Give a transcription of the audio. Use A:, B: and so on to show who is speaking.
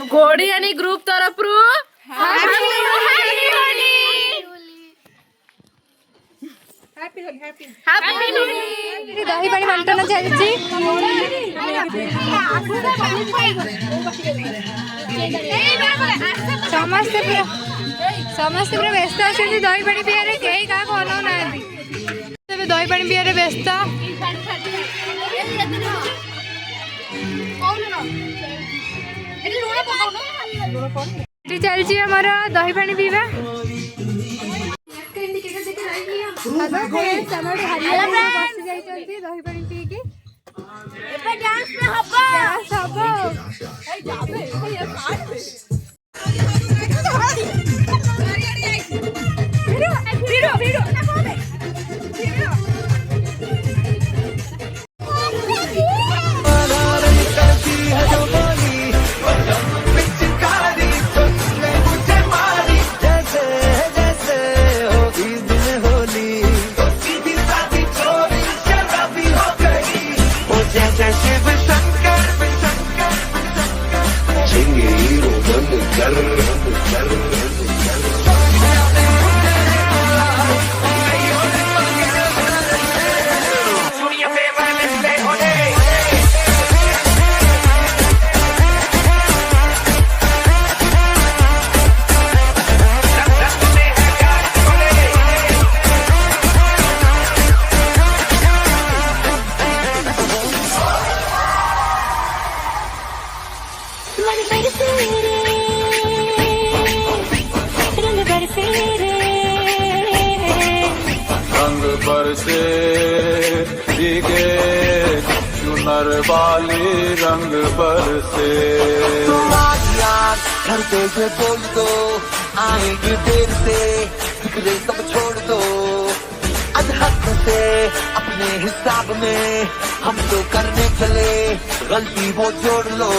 A: घोड़ियानी group तरफ
B: दही पानी बंटन चलती समस्ते पूरा व्यस्त अच्छा दही पानी पीए कहीं क्या अनाऊ ना दही पानी पीए व्यस्त चलती आमर दही पानी पीवा दही पानी पीके
C: रंग बरसे भीगे चुनर वाली रंग बरसे
D: धरते से बोल दो आएगी देर से फिक्रे सब छोड़ दो अधहक से अपने हिसाब में हम तो करने चले गलती वो जोड़ लो